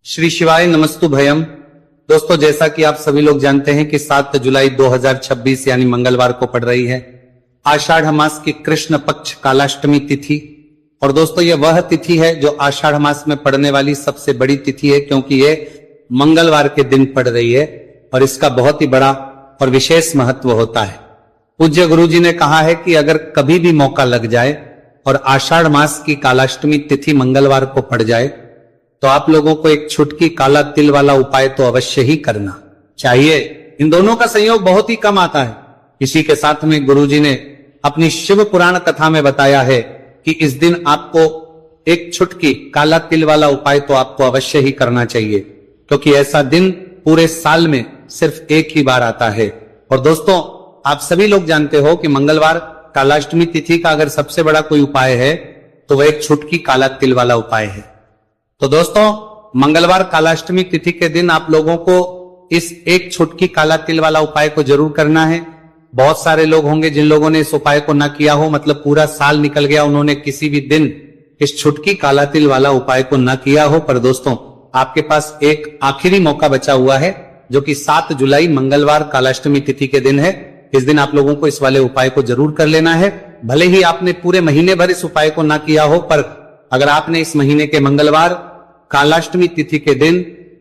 श्री शिवाय नमस्तु भयम। दोस्तों, जैसा कि आप सभी लोग जानते हैं कि 7 जुलाई 2026 यानी मंगलवार को पड़ रही है आषाढ़ मास की कृष्ण पक्ष कालाष्टमी तिथि। और दोस्तों, यह वह तिथि है जो आषाढ़ मास में पड़ने वाली सबसे बड़ी तिथि है, क्योंकि ये मंगलवार के दिन पड़ रही है और इसका बहुत ही बड़ा और विशेष महत्व होता है। पूज्य गुरु जी ने कहा है कि अगर कभी भी मौका लग जाए और आषाढ़ मास की कालाष्टमी तिथि मंगलवार को पड़ जाए तो आप लोगों को एक छुटकी काला तिल वाला उपाय तो अवश्य ही करना चाहिए। इन दोनों का संयोग बहुत ही कम आता है। इसी के साथ में गुरुजी ने अपनी शिव पुराण कथा में बताया है कि इस दिन आपको एक छुटकी काला तिल वाला उपाय तो आपको अवश्य ही करना चाहिए, क्योंकि ऐसा दिन पूरे साल में सिर्फ एक ही बार आता है। और दोस्तों, आप सभी लोग जानते हो कि मंगलवार कालाष्टमी तिथि का अगर सबसे बड़ा कोई उपाय है तो वह एक छुटकी काला तिल वाला उपाय है। तो दोस्तों, मंगलवार कालाष्टमी तिथि के दिन आप लोगों को इस एक छुटकी काला तिल वाला उपाय को जरूर करना है। बहुत सारे लोग होंगे जिन लोगों ने इस उपाय को ना किया हो, मतलब पूरा साल निकल गया, उन्होंने किसी भी दिन इस छुटकी काला तिल वाला उपाय को ना किया हो। पर दोस्तों, आपके पास एक आखिरी मौका बचा हुआ है, जो कि 7 जुलाई मंगलवार कालाष्टमी तिथि के दिन है। इस दिन आप लोगों को इस वाले उपाय को जरूर कर लेना है। भले ही आपने पूरे महीने भर इस उपाय को ना किया हो, पर अगर आपने इस महीने के मंगलवार कालाष्टमी तिथि के दिन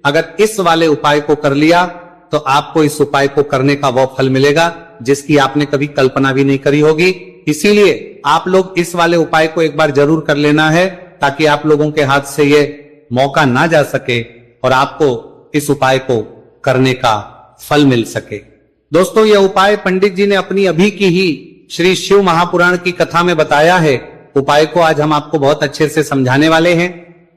अगर इस वाले उपाय को कर लिया तो आपको इस उपाय को करने का वो फल मिलेगा जिसकी आपने कभी कल्पना भी नहीं करी होगी। इसीलिए आप लोग इस वाले उपाय को एक बार जरूर कर लेना है, ताकि आप लोगों के हाथ से ये मौका ना जा सके और आपको इस उपाय को करने का फल मिल सके। दोस्तों, यह उपाय पंडित जी ने अपनी अभी की ही श्री शिव महापुराण की कथा में बताया है। उपाय को आज हम आपको बहुत अच्छे से समझाने वाले हैं।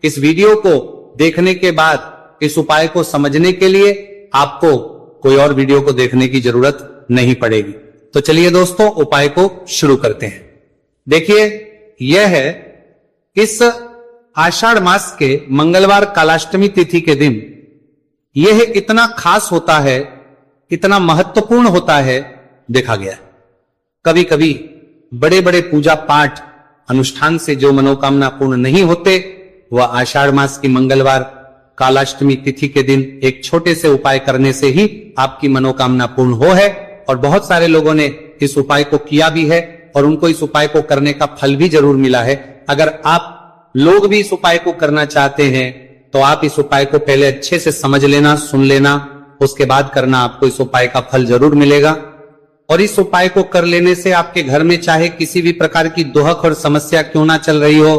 इस वीडियो को देखने के बाद इस उपाय को समझने के लिए आपको कोई और वीडियो को देखने की जरूरत नहीं पड़ेगी। तो चलिए दोस्तों, उपाय को शुरू करते हैं। देखिए, यह है इस आषाढ़ मास के मंगलवार कालाष्टमी तिथि के दिन। यह इतना खास होता है, इतना महत्वपूर्ण होता है, देखा गया। कभी कभी बड़े बड़े पूजा पाठ अनुष्ठान से जो मनोकामना पूर्ण नहीं होते, वह आषाढ़ मास की मंगलवार कालाष्टमी तिथि के दिन एक छोटे से उपाय करने से ही आपकी मनोकामना पूर्ण हो है। और बहुत सारे लोगों ने इस उपाय को किया भी है और उनको इस उपाय को करने का फल भी जरूर मिला है। अगर आप लोग भी इस उपाय को करना चाहते हैं तो आप इस उपाय को पहले अच्छे से समझ लेना, सुन लेना, उसके बाद करना। आपको इस उपाय का फल जरूर मिलेगा। और इस उपाय को कर लेने से आपके घर में चाहे किसी भी प्रकार की दुहक और समस्या क्यों ना चल रही हो,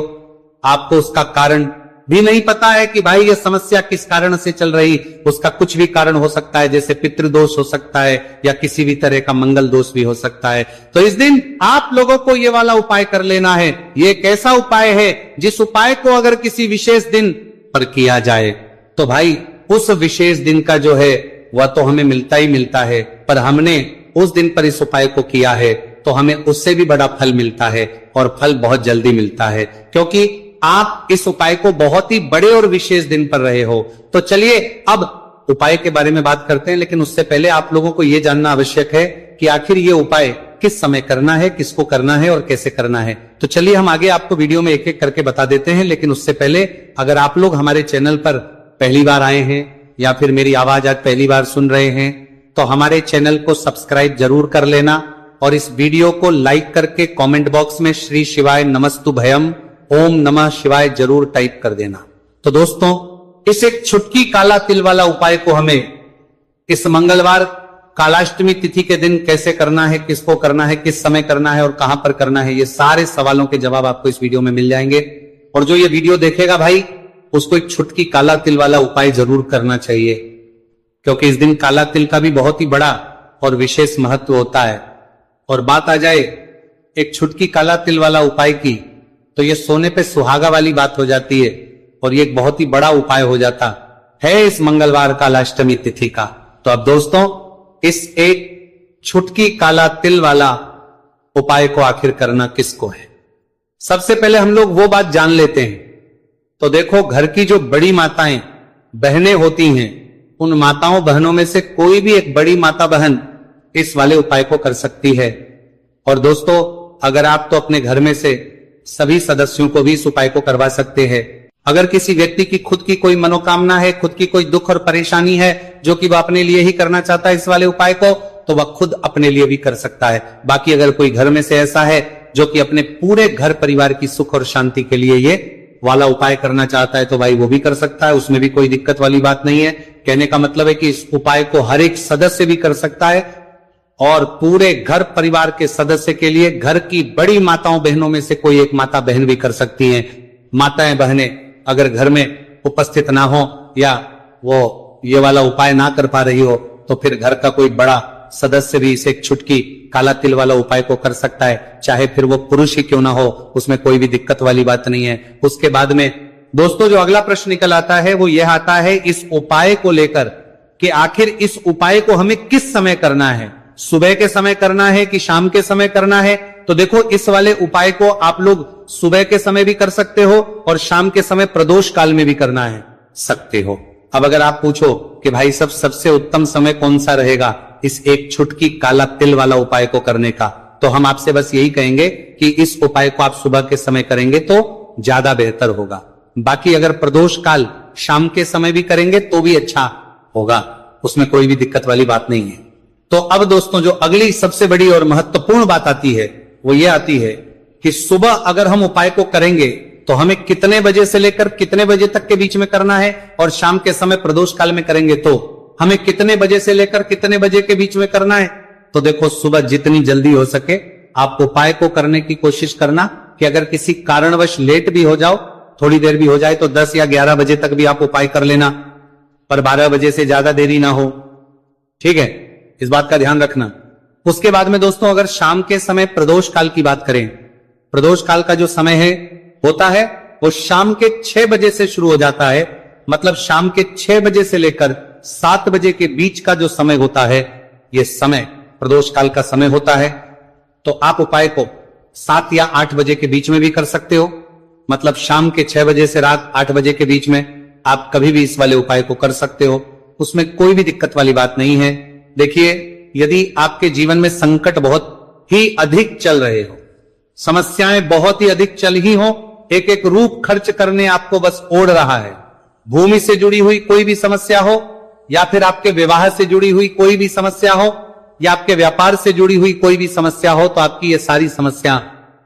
आपको उसका कारण भी नहीं पता है कि भाई ये समस्या किस कारण से चल रही, उसका कुछ भी कारण हो सकता है, जैसे पितृदोष हो सकता है या किसी भी तरह का मंगल दोष भी हो सकता है। तो इस दिन आप लोगों को ये वाला उपाय कर लेना है। ये एक ऐसा उपाय है जिस उपाय को अगर किसी विशेष दिन पर किया जाए तो भाई उस विशेष दिन का जो है वह तो हमें मिलता ही मिलता है, पर हमने उस दिन पर इस उपाय को किया है तो हमें उससे भी बड़ा फल मिलता है, और फल बहुत जल्दी मिलता है, क्योंकि आप इस उपाय को बहुत ही बड़े और विशेष दिन पर रहे हो। तो चलिए अब उपाय के बारे में बात करते हैं, लेकिन उससे पहले आप लोगों को यह जानना आवश्यक है कि आखिर ये उपाय किस समय करना है, किसको करना है और कैसे करना है। तो चलिए हम आगे आपको वीडियो में एक एक करके बता देते हैं। लेकिन उससे पहले अगर आप लोग हमारे चैनल पर पहली बार आए हैं या फिर मेरी आवाज आज पहली बार सुन रहे हैं तो हमारे चैनल को सब्सक्राइब जरूर कर लेना और इस वीडियो को लाइक करके कमेंट बॉक्स में श्री शिवाय नमस्तु भयम ओम नमः शिवाय जरूर टाइप कर देना। तो दोस्तों, इस एक छुटकी काला तिल वाला उपाय को हमें इस मंगलवार कालाष्टमी तिथि के दिन कैसे करना है, किसको करना है, किस समय करना है और कहां पर करना है, ये सारे सवालों के जवाब आपको इस वीडियो में मिल जाएंगे। और जो ये वीडियो देखेगा भाई, उसको एक छुटकी काला तिल वाला उपाय जरूर करना चाहिए, क्योंकि इस दिन काला तिल का भी बहुत ही बड़ा और विशेष महत्व होता है। और बात आ जाए एक छुटकी काला तिल वाला उपाय की, तो ये सोने पे सुहागा वाली बात हो जाती है और ये एक बहुत ही बड़ा उपाय हो जाता है इस मंगलवार कालाष्टमी तिथि का। तो अब दोस्तों, इस एक छुटकी काला तिल वाला उपाय को आखिर करना किसको है, सबसे पहले हम लोग वो बात जान लेते हैं। तो देखो, घर की जो बड़ी माताएं बहनें होती हैं, उन माताओं बहनों में से कोई भी एक बड़ी माता बहन इस वाले उपाय को कर सकती है। और दोस्तों, अगर आप तो अपने घर में से सभी सदस्यों को भी इस उपाय को करवा सकते हैं। अगर किसी व्यक्ति की खुद की कोई मनोकामना है, खुद की कोई दुख और परेशानी है जो कि वह अपने लिए ही करना चाहता है इस वाले उपाय को, तो वह खुद अपने लिए भी कर सकता है। बाकी अगर कोई घर में से ऐसा है जो कि अपने पूरे घर परिवार की सुख और शांति के लिए ये वाला उपाय करना चाहता है, तो भाई वो भी कर सकता है, उसमें भी कोई दिक्कत वाली बात नहीं है। कहने का मतलब है कि इस उपाय को हर एक सदस्य भी कर सकता है और पूरे घर परिवार के सदस्य के लिए घर की बड़ी माताओं बहनों में से कोई एक माता बहन भी कर सकती हैं। माताएं बहनें अगर घर में उपस्थित ना हो या वो ये वाला उपाय ना कर पा रही हो, तो फिर घर का कोई बड़ा सदस्य भी इसे एक छुटकी काला तिल वाला उपाय को कर सकता है, चाहे फिर वो पुरुष ही क्यों ना हो, उसमें कोई भी दिक्कत वाली बात नहीं है। उसके बाद में दोस्तों जो अगला प्रश्न निकल आता है वो यह आता है इस उपाय को लेकर कि आखिर इस उपाय को हमें किस समय करना है, सुबह के समय करना है कि शाम के समय करना है। तो देखो इस वाले उपाय को आप लोग सुबह के समय भी कर सकते हो और शाम के समय प्रदोष काल में भी करना है सकते हो। अब अगर आप पूछो कि भाई सबसे उत्तम समय कौन सा रहेगा इस एक छुटकी काला तिल वाला उपाय को करने का, तो हम आपसे बस यही कहेंगे कि इस उपाय को आप सुबह के समय करेंगे तो ज्यादा बेहतर होगा। बाकी अगर प्रदोष काल शाम के समय भी करेंगे तो भी अच्छा होगा, उसमें कोई भी दिक्कत वाली बात नहीं है। तो अब दोस्तों जो अगली सबसे बड़ी और महत्वपूर्ण बात आती है वो ये आती है कि सुबह अगर हम उपाय को करेंगे तो हमें कितने बजे से लेकर कितने बजे तक के बीच में करना है, और शाम के समय प्रदोष काल में करेंगे तो हमें कितने बजे से लेकर कितने बजे के बीच में करना है। तो देखो सुबह जितनी जल्दी हो सके आप उपाय को करने की कोशिश करना कि अगर किसी कारणवश लेट भी हो जाओ, थोड़ी देर भी हो जाए, तो 10 या 11 बजे तक भी आप उपाय कर लेना, पर 12 बजे से ज्यादा देरी ना हो, ठीक है, इस बात का ध्यान रखना। उसके बाद में दोस्तों अगर शाम के समय प्रदोष काल की बात करें, प्रदोष काल का जो समय है होता है वो शाम के 6 बजे से शुरू हो जाता है, मतलब शाम के 6 बजे से लेकर 7 बजे के बीच का जो समय होता है ये समय प्रदोष काल का समय होता है। तो आप उपाय को 7 या 8 बजे के बीच में भी कर सकते हो, मतलब शाम के 6 बजे से रात 8 बजे के बीच में आप कभी भी इस वाले उपाय को कर सकते हो, उसमें कोई भी दिक्कत वाली बात नहीं है। देखिए यदि आपके जीवन में संकट बहुत ही अधिक चल रहे हो, समस्याएं बहुत ही अधिक चल ही हो, एक एक रूप खर्च करने आपको बस ओढ़ रहा है, भूमि से जुड़ी हुई कोई भी समस्या हो या फिर आपके विवाह से जुड़ी हुई कोई भी समस्या हो या आपके व्यापार से जुड़ी हुई कोई भी समस्या हो, तो आपकी ये सारी समस्या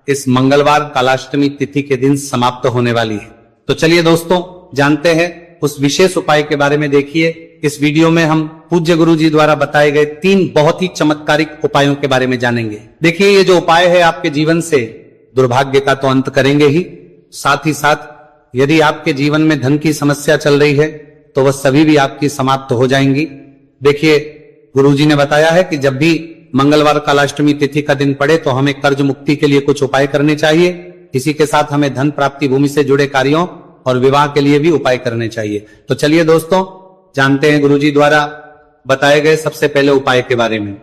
इस मंगलवार कालाष्टमी तिथि के दिन समाप्त होने वाली है। तो चलिए दोस्तों जानते हैं उस विशेष उपाय के बारे में। देखिए इस वीडियो में हम पूज्य गुरु जी द्वारा बताए गए 3 बहुत ही चमत्कारिक उपायों के बारे में जानेंगे। देखिए ये जो उपाय है आपके जीवन से दुर्भाग्य का तो अंत करेंगे ही, साथ ही साथ यदि आपके जीवन में धन की समस्या चल रही है तो वह सभी भी आपकी समाप्त हो जाएंगी। देखिए गुरुजी ने बताया है कि जब भी मंगलवार कालाष्टमी तिथि का दिन पड़े तो हमें कर्ज मुक्ति के लिए कुछ उपाय करने चाहिए, इसी के साथ हमें धन प्राप्ति, भूमि से जुड़े कार्यों और विवाह के लिए भी उपाय करने चाहिए। तो चलिए दोस्तों जानते हैं गुरुजी द्वारा बताए गए सबसे पहले उपाय के बारे में।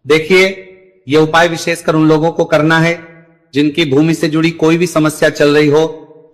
देखिए ये उपाय विशेषकर उन लोगों को करना है जिनकी भूमि से जुड़ी कोई भी समस्या चल रही हो,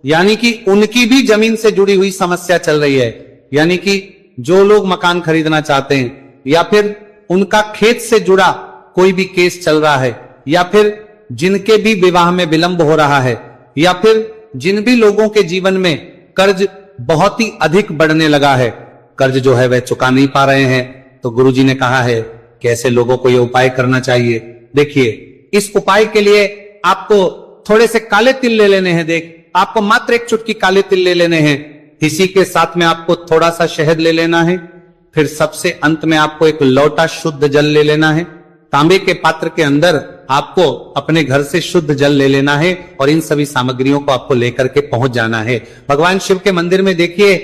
यानी कि उनकी भी जमीन से जुड़ी हुई समस्या चल रही है, यानी कि जो लोग मकान खरीदना चाहते हैं या फिर उनका खेत से जुड़ा कोई भी केस चल रहा है, या फिर जिनके भी विवाह में विलंब हो रहा है, या फिर जिन भी लोगों के जीवन में कर्ज बहुत ही अधिक बढ़ने लगा है, कर्ज जो है वह चुका नहीं पा रहे हैं, तो गुरुजी ने कहा है कि ऐसे लोगों को यह उपाय करना चाहिए। देखिए इस उपाय के लिए आपको थोड़े से काले तिल ले लेने हैं। देख आपको मात्र एक चुटकी काले तिल ले लेने हैं, इसी के साथ में आपको थोड़ा सा शहद ले लेना है, फिर सबसे अंत में आपको एक लोटा शुद्ध जल ले लेना है। तांबे के पात्र के अंदर आपको अपने घर से शुद्ध जल ले लेना है और इन सभी सामग्रियों को आपको लेकर के पहुंच जाना है भगवान शिव के मंदिर में। देखिए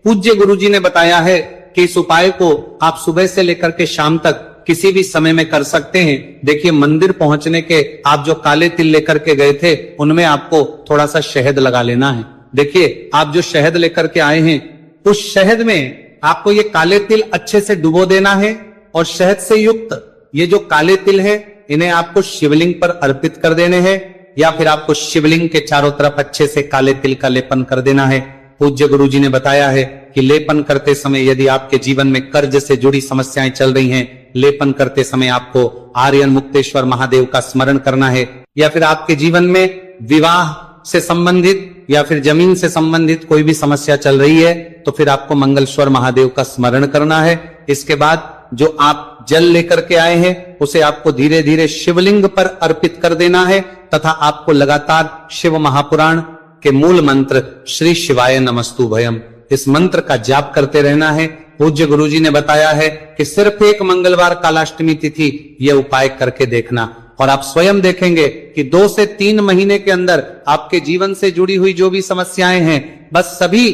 पूज्य गुरुजी ने बताया है कि इस उपाय को आप सुबह से लेकर के शाम तक किसी भी समय में कर सकते हैं। देखिए मंदिर पहुंचने के आप जो काले तिल लेकर के गए थे उनमें आपको थोड़ा सा शहद लगा लेना है। देखिए आप जो शहद लेकर के आए हैं उस शहद में आपको ये काले तिल अच्छे से डुबो देना है और शहद से युक्त ये जो काले तिल है इन्हें आपको शिवलिंग पर अर्पित कर देने हैं, या फिर आपको शिवलिंग के चारों तरफ अच्छे से काले तिल का लेपन कर देना है। पूज्य गुरुजी ने बताया है कि लेपन करते समय यदि आपके जीवन में कर्ज से जुड़ी समस्याएं चल रही हैं, लेपन करते समय आपको आर्यन मुक्तेश्वर महादेव का स्मरण करना है, या फिर आपके जीवन में विवाह से संबंधित या फिर जमीन से संबंधित कोई भी समस्या चल रही है तो फिर आपको मंगलेश्वर महादेव का स्मरण करना है। इसके बाद जो आप जल लेकर के आए हैं उसे आपको धीरे धीरे शिवलिंग पर अर्पित कर देना है तथा आपको लगातार शिव महापुराण के मूल मंत्र श्री शिवाय नमस्तुभयम इस मंत्र का जाप करते रहना है। पूज्य गुरुजी ने बताया है कि सिर्फ एक मंगलवार कालाष्टमी तिथि यह उपाय करके देखना और आप स्वयं देखेंगे कि 2 से 3 महीने के अंदर आपके जीवन से जुड़ी हुई जो भी समस्याएं हैं बस सभी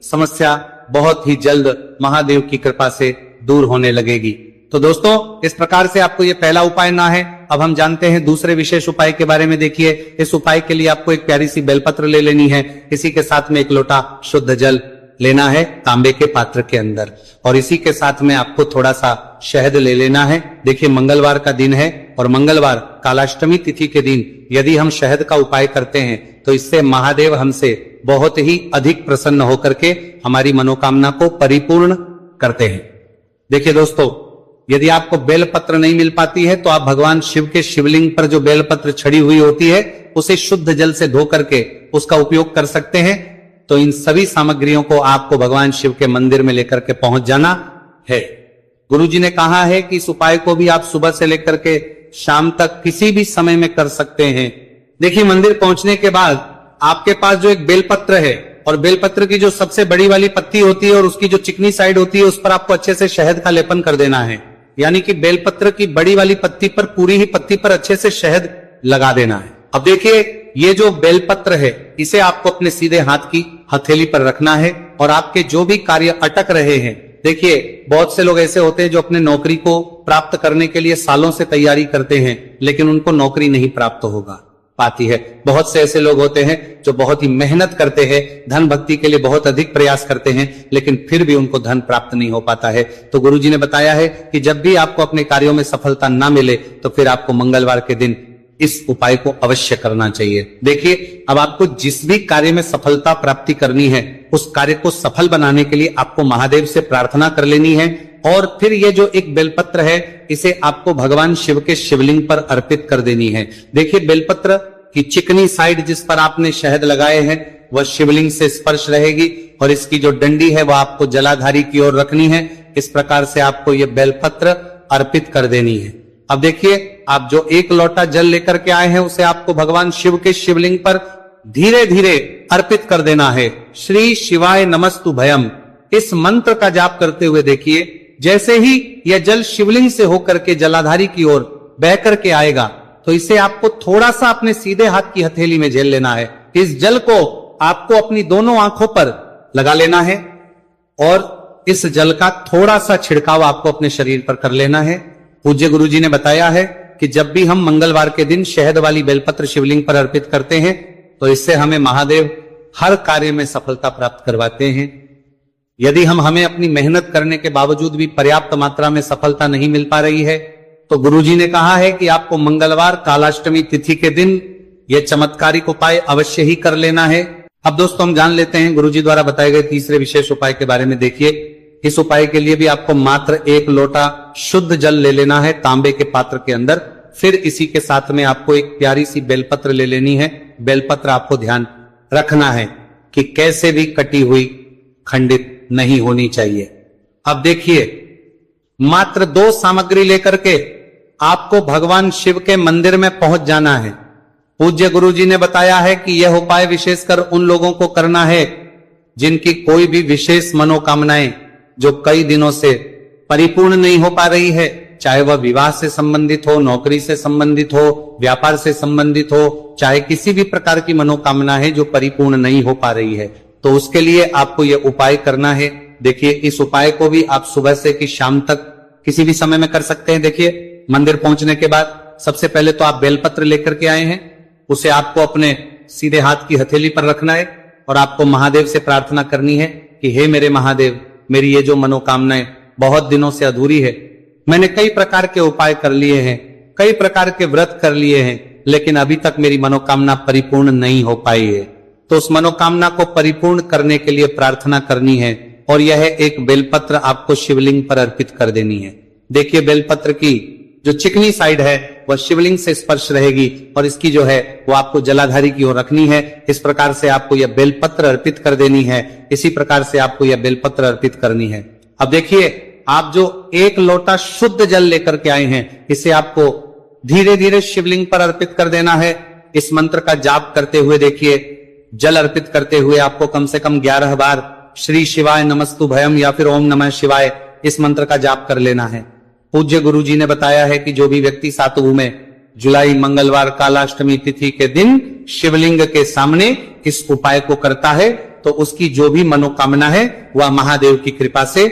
समस्या बहुत ही जल्द महादेव की कृपा से दूर होने लगेगी। तो दोस्तों इस प्रकार से आपको ये पहला उपाय ना है। अब हम जानते हैं दूसरे विशेष उपाय के बारे में। देखिए इस उपाय के लिए आपको एक प्यारी सी बेलपत्र ले लेनी है। इसी के साथ में 1 लोटा शुद्ध जल लेना है तांबे के पात्र के अंदर और इसी के साथ में आपको थोड़ा सा शहद ले लेना है। देखिए मंगलवार का दिन है और मंगलवार कालाष्टमी तिथि के दिन यदि हम शहद का उपाय करते हैं तो इससे महादेव हमसे बहुत ही अधिक प्रसन्न होकर के हमारी मनोकामना को परिपूर्ण करते हैं। देखिए दोस्तों यदि आपको बेलपत्र नहीं मिल पाती है तो आप भगवान शिव के शिवलिंग पर जो बेलपत्र छड़ी हुई होती है उसे शुद्ध जल से धो करके उसका उपयोग कर सकते हैं। तो इन सभी सामग्रियों को आपको भगवान शिव के मंदिर में लेकर के पहुंच जाना है। गुरुजी ने कहा है कि इस उपाय को भी आप सुबह से लेकर के शाम तक किसी भी समय में कर सकते हैं। देखिए मंदिर पहुंचने के बाद आपके पास जो एक बेलपत्र है और बेलपत्र की जो सबसे बड़ी वाली पत्ती होती है और उसकी जो चिकनी साइड होती है उस पर आपको अच्छे से शहद का लेपन कर देना है। यानी कि बेलपत्र की बड़ी वाली पत्ती पर पूरी ही पत्ती पर अच्छे से शहद लगा देना है। अब देखिए ये जो बेलपत्र है इसे आपको अपने सीधे हाथ की हथेली पर रखना है और आपके जो भी कार्य अटक रहे हैं, देखिए बहुत से लोग ऐसे होते हैं जो अपने नौकरी को प्राप्त करने के लिए सालों से तैयारी करते हैं लेकिन उनको नौकरी नहीं प्राप्त होगा पाती है। बहुत से ऐसे लोग होते हैं जो बहुत ही मेहनत करते हैं, धन भक्ति के लिए बहुत अधिक प्रयास करते हैं लेकिन फिर भी उनको धन प्राप्त नहीं हो पाता है। तो गुरुजी ने बताया है कि जब भी आपको अपने कार्यों में सफलता ना मिले तो फिर आपको मंगलवार के दिन इस उपाय को अवश्य करना चाहिए। देखिए अब आपको जिस भी कार्य में सफलता प्राप्ति करनी है उस कार्य को सफल बनाने के लिए आपको महादेव से प्रार्थना कर लेनी है और फिर ये जो एक बेलपत्र है इसे आपको भगवान शिव के शिवलिंग पर अर्पित कर देनी है। देखिए बेलपत्र की चिकनी साइड जिस पर आपने शहद लगाए हैं वह शिवलिंग से स्पर्श रहेगी और इसकी जो डंडी है वह आपको जलाधारी की ओर रखनी है। इस प्रकार से आपको यह बेलपत्र अर्पित कर देनी है। अब देखिए आप जो 1 लोटा जल लेकर के आए हैं उसे आपको भगवान शिव के शिवलिंग पर धीरे धीरे अर्पित कर देना है। श्री शिवाय नमस्तुभयम इस मंत्र का जाप करते हुए देखिए जैसे ही यह जल शिवलिंग से होकर के जलाधारी की ओर बह करके आएगा तो इसे आपको थोड़ा सा अपने सीधे हाथ की हथेली में झेल लेना है। इस जल को आपको अपनी दोनों आंखों पर लगा लेना है और इस जल का थोड़ा सा छिड़काव आपको अपने शरीर पर कर लेना है। पूज्य गुरुजी ने बताया है कि जब भी हम मंगलवार के दिन शहद वाली बेलपत्र शिवलिंग पर अर्पित करते हैं तो इससे हमें महादेव हर कार्य में सफलता प्राप्त करवाते हैं। यदि हमें अपनी मेहनत करने के बावजूद भी पर्याप्त मात्रा में सफलता नहीं मिल पा रही है तो गुरुजी ने कहा है कि आपको मंगलवार कालाष्टमी तिथि के दिन यह चमत्कारिक उपाय अवश्य ही कर लेना है। अब दोस्तों हम जान लेते हैं गुरुजी द्वारा बताए गए तीसरे विशेष उपाय के बारे में। देखिए इस उपाय के लिए भी आपको मात्र 1 लोटा शुद्ध जल ले लेना है तांबे के पात्र के अंदर। फिर इसी के साथ में आपको एक प्यारी सी बेलपत्र ले लेनी है। बेलपत्र आपको ध्यान रखना है कि कैसे भी कटी हुई खंडित नहीं होनी चाहिए। अब देखिए मात्र 2 सामग्री लेकर के आपको भगवान शिव के मंदिर में पहुंच जाना है। पूज्य गुरुजी ने बताया है कि यह उपाय विशेषकर उन लोगों को करना है जिनकी कोई भी विशेष मनोकामनाएं जो कई दिनों से परिपूर्ण नहीं हो पा रही है, चाहे वह विवाह से संबंधित हो, नौकरी से संबंधित हो, व्यापार से संबंधित हो, चाहे किसी भी प्रकार की मनोकामना है जो परिपूर्ण नहीं हो पा रही है, तो उसके लिए आपको यह उपाय करना है। देखिए इस उपाय को भी आप सुबह से कि शाम तक किसी भी समय में कर सकते हैं। देखिए मंदिर पहुंचने के बाद सबसे पहले तो आप बेलपत्र लेकर के आए हैं, उसे आपको अपने सीधे हाथ की हथेली पर रखना है और आपको महादेव से प्रार्थना करनी है कि हे मेरे महादेव, मेरी ये जो मनोकामनाएं बहुत दिनों से अधूरी है, मैंने कई प्रकार के उपाय कर लिए हैं, कई प्रकार के व्रत कर लिए हैं, लेकिन अभी तक मेरी मनोकामना परिपूर्ण नहीं हो पाई है। तो उस मनोकामना को परिपूर्ण करने के लिए प्रार्थना करनी है और यह एक बेलपत्र आपको शिवलिंग पर अर्पित कर देनी है। देखिए बेलपत्र की जो चिकनी साइड है वह शिवलिंग से स्पर्श रहेगी और इसकी जो है वो आपको जलाधारी की ओर रखनी है। इस प्रकार से आपको यह बेलपत्र अर्पित कर देनी है। इसी प्रकार से आपको यह बेलपत्र अर्पित करनी है। अब देखिए, आप जो 1 लोटा शुद्ध जल लेकर के आए हैं, इसे आपको धीरे धीरे शिवलिंग पर अर्पित कर देना है। इस मंत्र का जाप करते हुए देखिए, जल अर्पित करते हुए आपको कम से कम 11 बार श्री शिवाय नमस्तुभयम या फिर ओम नमः शिवाय इस मंत्र का जाप कर लेना है। पूज्य गुरु जी ने बताया है कि जो भी व्यक्ति 7 जुलाई मंगलवार कालाष्टमी तिथि के दिन शिवलिंग के सामने इस उपाय को करता है तो उसकी जो भी मनोकामना है वह महादेव की कृपा से